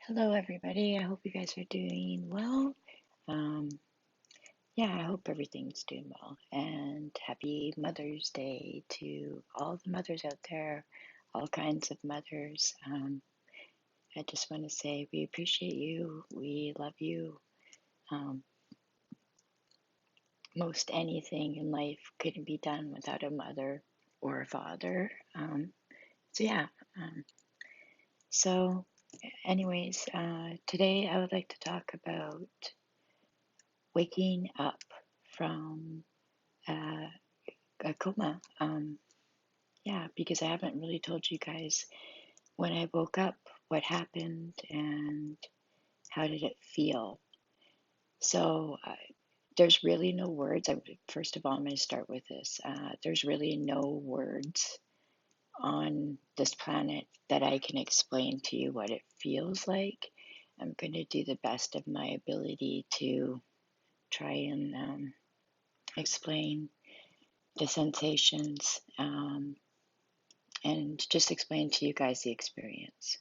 Hello, everybody. I hope you guys are doing well. Um, yeah, I hope everything's doing well. And happy Mother's Day to all the mothers out there, all kinds of mothers. I just want to say we appreciate you. We love you. Um, Most anything in life couldn't be done without a mother or a father. So, yeah. Um, so, today I would like to talk about waking up from uh, a coma. Yeah, because I haven't really told you guys when I woke up, what happened, and how did it feel. So there's really no words. First of all, I'm going to start with this. There's really no words on this planet that I can explain to you what it feels like. I'm going to do the best of my ability to try and explain the sensations, and just explain to you guys the experience.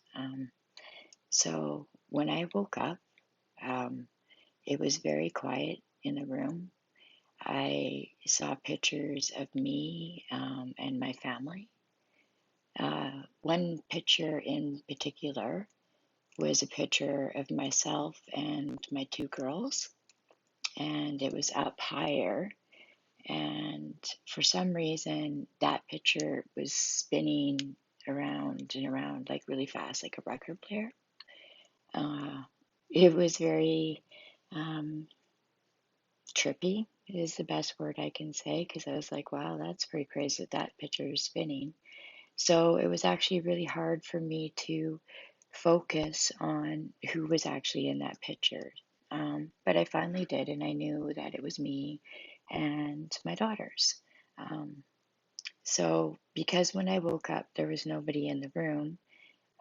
So when I woke up, um, it was very quiet in the room. I saw pictures of me and my family. One picture in particular was a picture of myself and my two girls, and it was up higher. And for some reason, that picture was spinning around and around like really fast, like a record player. Uh, it was very um, trippy, is the best word I can say, because I was like, wow, that's pretty crazy that that picture is spinning. So it was actually really hard for me to focus on who was actually in that picture. But I finally did, and I knew that it was me and my daughters. Um, so, because when I woke up, there was nobody in the room,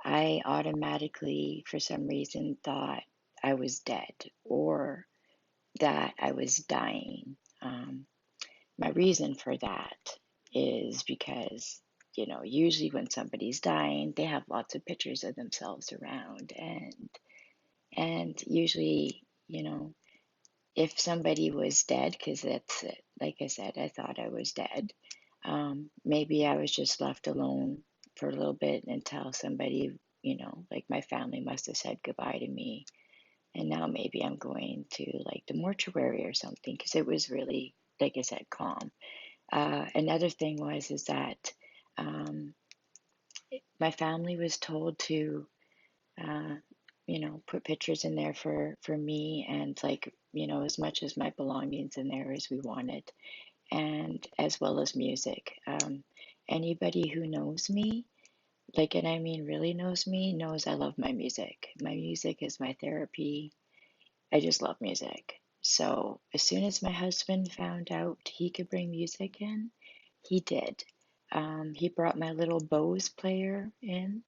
I automatically, for some reason, thought I was dead or that I was dying. My reason for that is because, usually when somebody's dying, they have lots of pictures of themselves around, and usually, if somebody was dead, because that's it, like I said, I thought I was dead. Maybe I was just left alone for a little bit until somebody, like my family must have said goodbye to me. And now maybe I'm going to like the mortuary or something because it was really, like I said, calm. Another thing was is that um, my family was told to, uh, put pictures in there for me and like, as much as my belongings in there as we wanted, and as well as music. Anybody who knows me, like, and I mean really knows me, knows I love my music. My music is my therapy. I just love music. So as soon as my husband found out he could bring music in, he did. He brought my little Bose player in,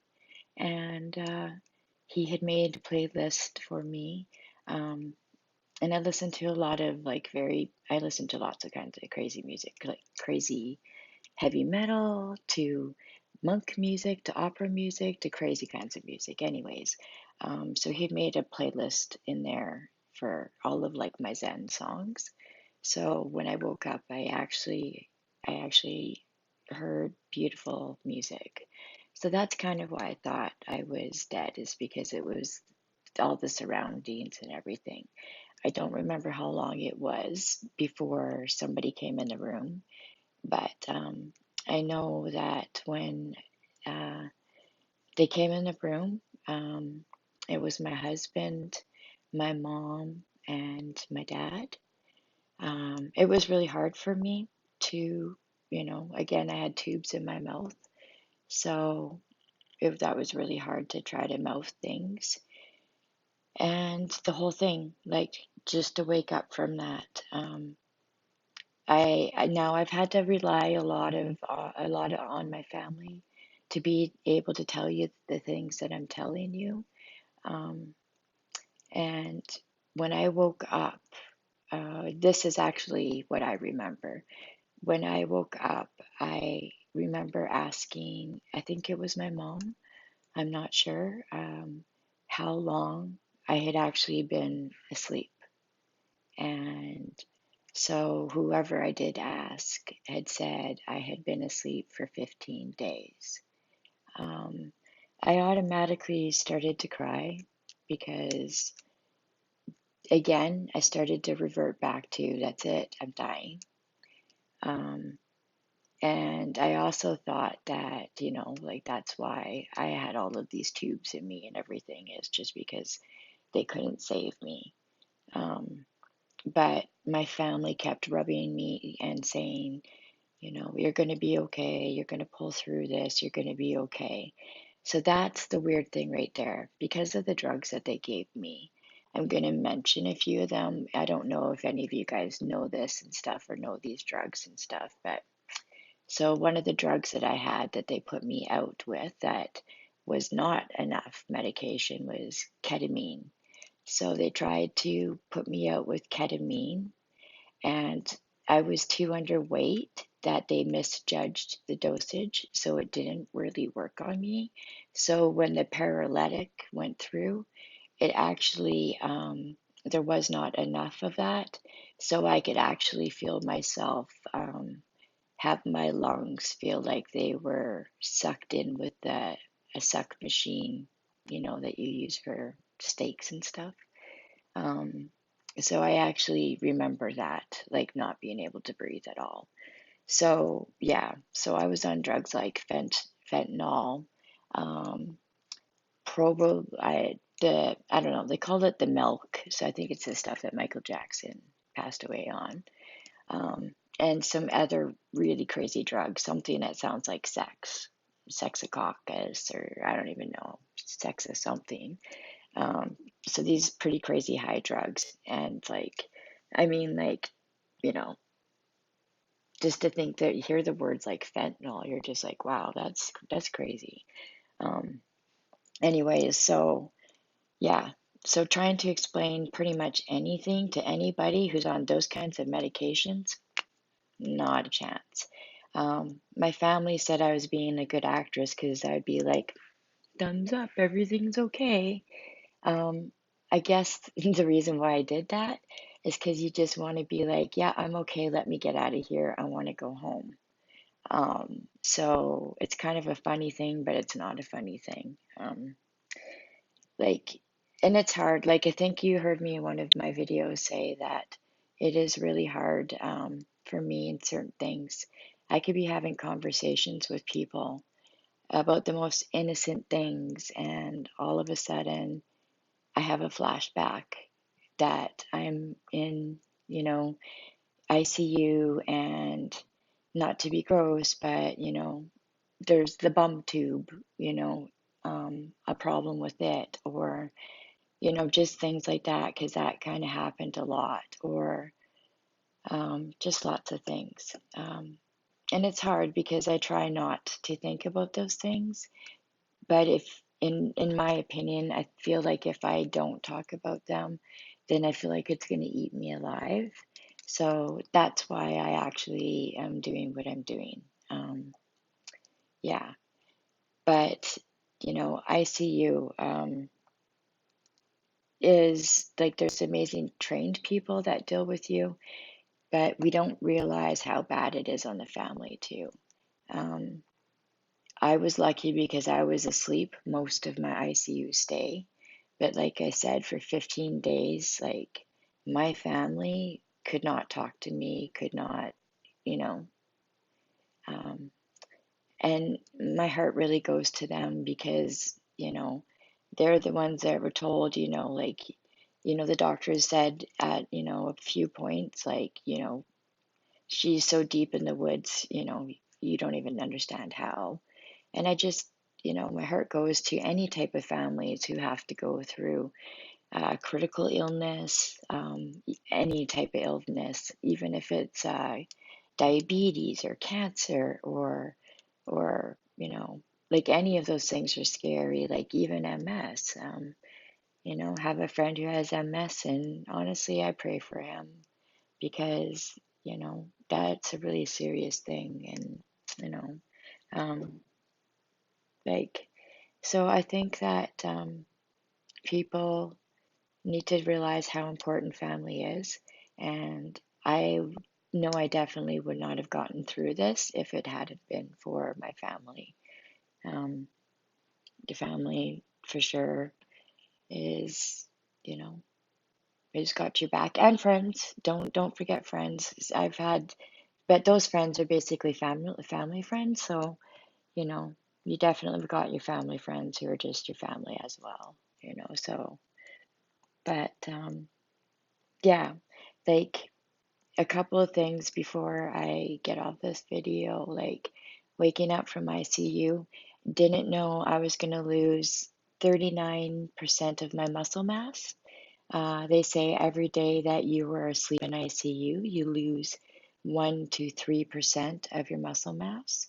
and he had made a playlist for me. Um, and I listened to a lot of I listened to lots of kinds of crazy music, like crazy heavy metal to monk music to opera music to crazy kinds of music, anyways. So he made a playlist in there for all of like my Zen songs. So when I woke up, I actually heard beautiful music. So that's kind of why I thought I was dead, is because it was all the surroundings and everything. I don't remember how long it was before somebody came in the room, but I know that when uh, they came in the room, um, it was my husband, my mom, and my dad. It was really hard for me to, again, I had tubes in my mouth. So that was really hard to try to mouth things. And the whole thing, like just to wake up from that. I now I've had to rely a lot on my family to be able to tell you the things that I'm telling you. Um, and when I woke up, this is actually what I remember. When I woke up, I remember asking, I think it was my mom, I'm not sure, how long I had actually been asleep. And so whoever I did ask had said I had been asleep for 15 days. Um, I automatically started to cry because, again, I started to revert back to that's it, I'm dying. Um, and I also thought that, like that's why I had all of these tubes in me and everything is just because they couldn't save me. Um, but my family kept rubbing me and saying, you're going to be okay. You're going to pull through this. You're going to be okay. So that's the weird thing right there. Because of the drugs that they gave me, I'm going to mention a few of them. I don't know if any of you guys know this and stuff or know these drugs and stuff, but so one of the drugs that I had that they put me out with that was not enough medication was ketamine. So they tried to put me out with ketamine, and I was too underweight that they misjudged the dosage, so it didn't really work on me. So when the paralytic went through, it actually, there was not enough of that, so I could actually feel myself have my lungs feel like they were sucked in with a suck machine, that you use for steaks and stuff. Um, so I actually remember that, like not being able to breathe at all. So yeah, so I was on drugs like fentanyl, um, I don't know, they called it the milk. So I think it's the stuff that Michael Jackson passed away on. And some other really crazy drugs, something that sounds like sexacoccus, or I don't even know, sex is something. Um, so these pretty crazy high drugs, and like, I mean, like, you know, just to think that you hear the words like fentanyl, you're just like, wow, that's crazy. Um, anyways, so yeah, so trying to explain pretty much anything to anybody who's on those kinds of medications, not a chance. My family said I was being a good actress because I'd be like, thumbs up, everything's okay. Um, I guess the reason why I did that is because you just want to be like, yeah, I'm okay, let me get out of here. I want to go home. So it's kind of a funny thing, but it's not a funny thing. Like, and it's hard. Like, I think you heard me in one of my videos say that it is really hard for me in certain things. I could be having conversations with people about the most innocent things, and all of a sudden, I have a flashback that I'm in, you know, ICU, and not to be gross, but, there's the bum tube, a problem with it, or, just things like that, because that kind of happened a lot, or just lots of things. And it's hard because I try not to think about those things. But if, in my opinion, I feel like if I don't talk about them, then I feel like it's going to eat me alive. So that's why I actually am doing what I'm doing. Yeah, but ICU is like there's amazing trained people that deal with you, but we don't realize how bad it is on the family too. Um, I was lucky because I was asleep most of my ICU stay. But like I said, for 15 days, like my family could not talk to me, could not, you know, um, and my heart really goes to them because, they're the ones that were told, like, the doctors said at, a few points, like, she's so deep in the woods, you don't even understand how. And I just, my heart goes to any type of families who have to go through critical illness, any type of illness, even if it's diabetes or cancer or like any of those things are scary. Like even MS. Have a friend who has MS, and honestly, I pray for him because that's a really serious thing, and um, like so I think that. people need to realize how important family is. And I know I definitely would not have gotten through this if it hadn't been for my family. Um, the family for sure is, you know, it's got your back, and friends. Don't forget friends. I've had, but those friends are basically family friends. So, you know, you definitely have got your family friends who are just your family as well. So, but yeah, like a couple of things before I get off this video, like waking up from ICU, didn't know I was going to lose 39% of my muscle mass. They say every day that you were asleep in ICU, you lose 1 to 3% of your muscle mass.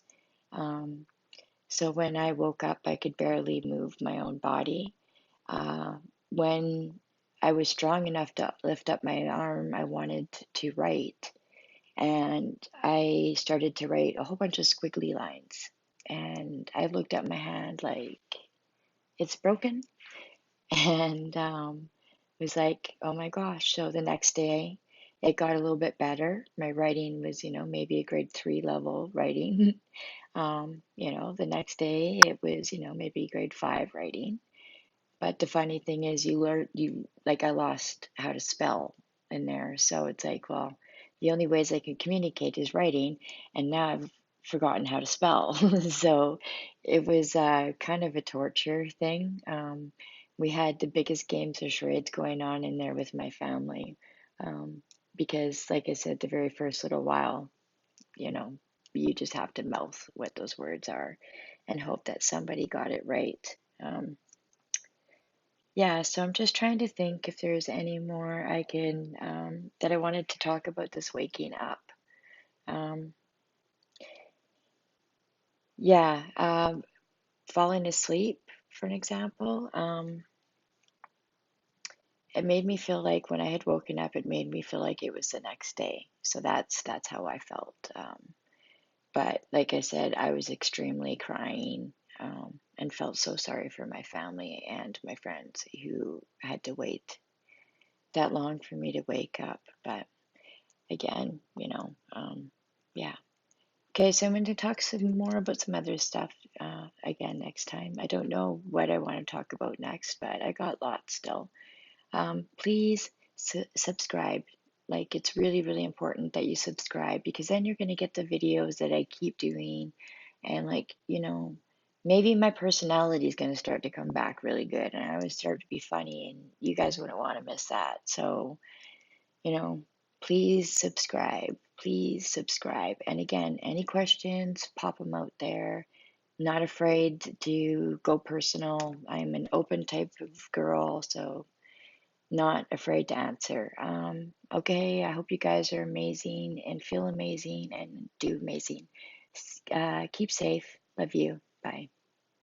Um, so when I woke up, I could barely move my own body. Uh, when I was strong enough to lift up my arm, I wanted to write. And I started to write a whole bunch of squiggly lines. And I looked at my hand like, it's broken. And was like, oh my gosh. So the next day, it got a little bit better. My writing was, maybe a grade 3 level writing. The next day, it was, maybe grade 5 writing. But the funny thing is, I lost how to spell in there. So it's like, well, the only ways I can communicate is writing, and now I've forgotten how to spell. So it was kind of a torture thing. We had the biggest games of charades going on in there with my family. Because, like I said, the very first little while, you know, you just have to mouth what those words are and hope that somebody got it right. Um, yeah, so I'm just trying to think if there's any more that I wanted to talk about this waking up. Um, yeah, falling asleep, for an example, it made me feel like when I had woken up, it made me feel like it was the next day. So that's how I felt. But like I said, I was extremely crying, and felt so sorry for my family and my friends who had to wait that long for me to wake up. But again, yeah. Okay, so I'm going to talk some more about some other stuff again next time. I don't know what I want to talk about next, but I got lots still. Please subscribe. Like, it's really, really important that you subscribe, because then you're going to get the videos that I keep doing. And, like, maybe my personality is going to start to come back really good, and I would start to be funny, and you guys wouldn't want to miss that. So, you know, please subscribe. Please subscribe. And again, any questions, pop them out there. Not afraid to go personal. I'm an open type of girl, so not afraid to answer. Okay, I hope you guys are amazing and feel amazing and do amazing. Keep safe. Love you. Bye.